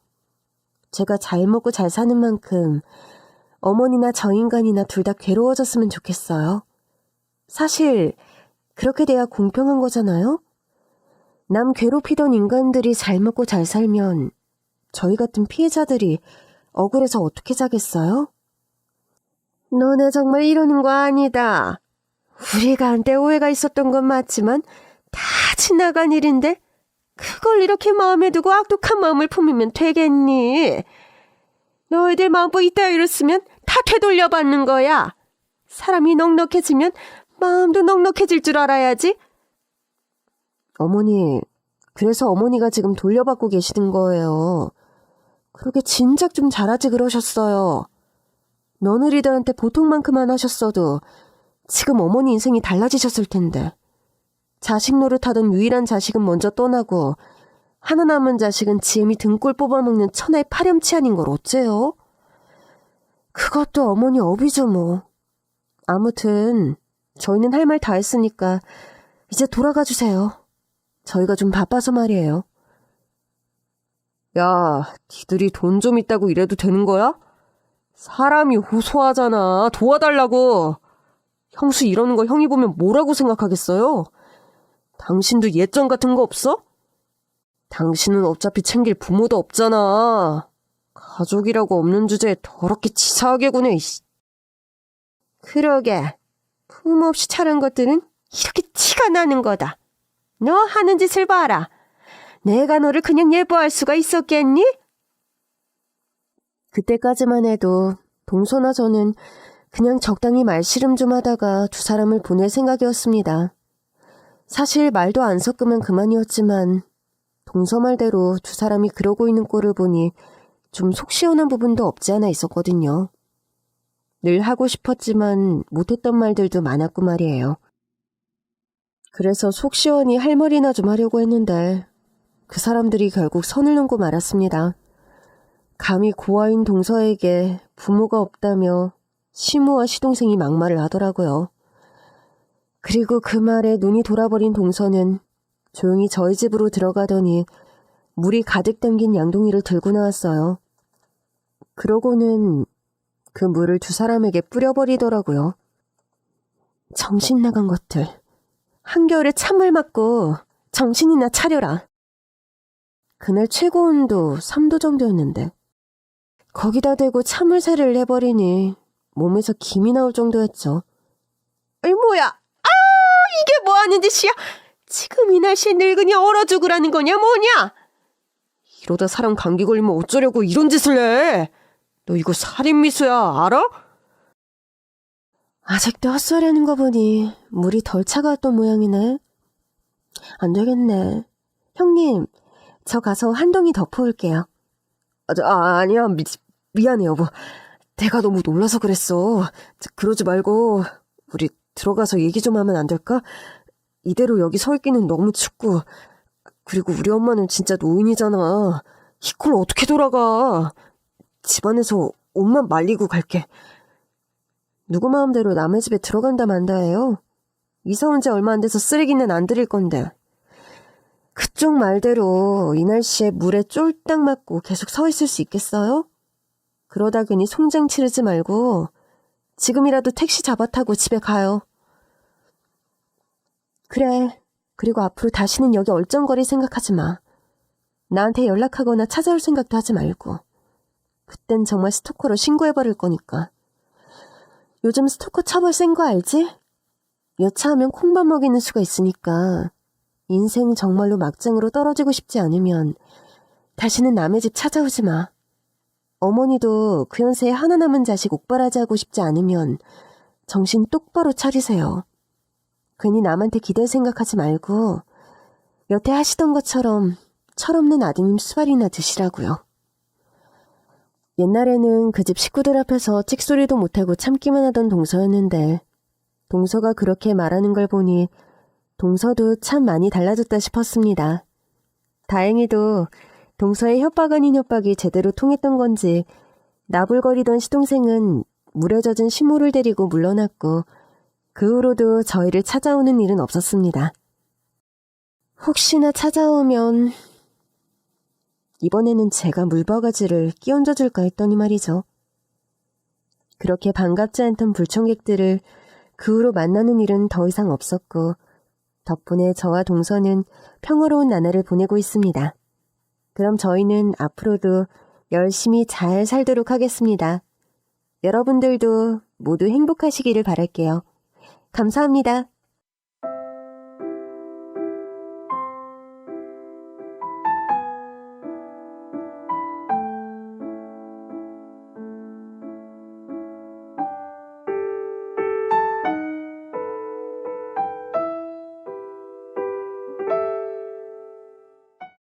A: 제가 잘 먹고 잘 사는 만큼 어머니나 저 인간이나 둘 다 괴로워졌으면 좋겠어요. 사실 그렇게 돼야 공평한 거잖아요? 남 괴롭히던 인간들이 잘 먹고 잘 살면 저희 같은 피해자들이 억울해서 어떻게 자겠어요? 너네 정말 이러는 거 아니다. 우리가 한때 오해가 있었던 건 맞지만 다 지나간 일인데 그걸 이렇게 마음에 두고 악독한 마음을 품으면 되겠니? 너희들 마음껏 이따위로 쓰면 다 되돌려받는 거야. 사람이 넉넉해지면 마음도 넉넉해질 줄 알아야지. 어머니, 그래서 어머니가 지금 돌려받고 계시는 거예요. 그러게 진작 좀 잘하지 그러셨어요. 며느리들한테 보통만큼만 하셨어도 지금 어머니 인생이 달라지셨을 텐데. 자식 노릇하던 유일한 자식은 먼저 떠나고 하나 남은 자식은 지엠이 등골 뽑아먹는 천하의 파렴치 아닌 걸 어째요? 그것도 어머니 업이죠 뭐. 아무튼 저희는 할 말 다 했으니까 이제 돌아가 주세요. 저희가 좀 바빠서 말이에요. 야, 니들이 돈 좀 있다고 이래도 되는 거야? 사람이 호소하잖아. 도와달라고. 형수 이러는 거 형이 보면 뭐라고 생각하겠어요? 당신도 예전 같은 거 없어? 당신은 어차피 챙길 부모도 없잖아. 가족이라고 없는 주제에 더럽게 치사하게 구네. 그러게. 부모 없이 자란 것들은 이렇게 티가 나는 거다. 너 하는 짓을 봐라. 내가 너를 그냥 예뻐할 수가 있었겠니? 그때까지만 해도 동서나 저는 그냥 적당히 말씨름 좀 하다가 두 사람을 보낼 생각이었습니다. 사실 말도 안 섞으면 그만이었지만 동서 말대로 두 사람이 그러고 있는 꼴을 보니 좀 속 시원한 부분도 없지 않아 있었거든요. 늘 하고 싶었지만 못했던 말들도 많았고 말이에요. 그래서 속 시원히 할 말이나 좀 하려고 했는데 그 사람들이 결국 선을 넘고 말았습니다. 감히 고아인 동서에게 부모가 없다며 시모와 시동생이 막말을 하더라고요. 그리고 그 말에 눈이 돌아버린 동서는 조용히 저희 집으로 들어가더니 물이 가득 담긴 양동이를 들고 나왔어요. 그러고는 그 물을 두 사람에게 뿌려버리더라고요. 정신 나간 것들. 한겨울에 찬물 맞고 정신이나 차려라. 그날 최고 온도 3도 정도였는데 거기다 대고 찬물세를 해버리니 몸에서 김이 나올 정도였죠. 아이 뭐야? 아, 이게 뭐하는 짓이야? 지금 이 날씨에 늙은이 얼어 죽으라는 거냐 뭐냐? 이러다 사람 감기 걸리면 어쩌려고 이런 짓을 해? 너 이거 살인미수야, 알아? 아직도 헛소리하는 거 보니 물이 덜 차가웠던 모양이네. 안 되겠네. 형님, 저 가서 한 동이 덮어올게요. 아니야, 미안해 여보. 내가 너무 놀라서 그랬어. 그러지 말고 우리 들어가서 얘기 좀 하면 안 될까? 이대로 여기 서 있기는 너무 춥고, 그리고 우리 엄마는 진짜 노인이잖아. 이걸 어떻게 돌아가. 집안에서 옷만 말리고 갈게. 누구 마음대로 남의 집에 들어간다 만다해요. 이사 온 지 얼마 안 돼서 쓰레기는 안 드릴 건데. 그쪽 말대로 이 날씨에 물에 쫄딱 맞고 계속 서 있을 수 있겠어요? 그러다 괜히 송장 치르지 말고 지금이라도 택시 잡아 타고 집에 가요. 그래. 그리고 앞으로 다시는 여기 얼쩡거릴 생각하지 마. 나한테 연락하거나 찾아올 생각도 하지 말고. 그땐 정말 스토커로 신고해버릴 거니까. 요즘 스토커 처벌 센 거 알지? 여차하면 콩밥 먹이는 수가 있으니까 인생 정말로 막장으로 떨어지고 싶지 않으면 다시는 남의 집 찾아오지 마. 어머니도 그 연세에 하나 남은 자식 옥바라지 하고 싶지 않으면 정신 똑바로 차리세요. 괜히 남한테 기댈 생각하지 말고 여태 하시던 것처럼 철없는 아드님 수발이나 드시라고요. 옛날에는 그 집 식구들 앞에서 찍소리도 못하고 참기만 하던 동서였는데 동서가 그렇게 말하는 걸 보니 동서도 참 많이 달라졌다 싶었습니다. 다행히도 동서의 협박 아닌 협박이 제대로 통했던 건지 나불거리던 시동생은 물에 젖은 시모를 데리고 물러났고 그 후로도 저희를 찾아오는 일은 없었습니다. 혹시나 찾아오면 이번에는 제가 물바가지를 끼얹어 줄까 했더니 말이죠. 그렇게 반갑지 않던 불청객들을 그 후로 만나는 일은 더 이상 없었고 덕분에 저와 동서는 평화로운 나날을 보내고 있습니다. 그럼 저희는 앞으로도 열심히 잘 살도록 하겠습니다. 여러분들도 모두 행복하시기를 바랄게요. 감사합니다.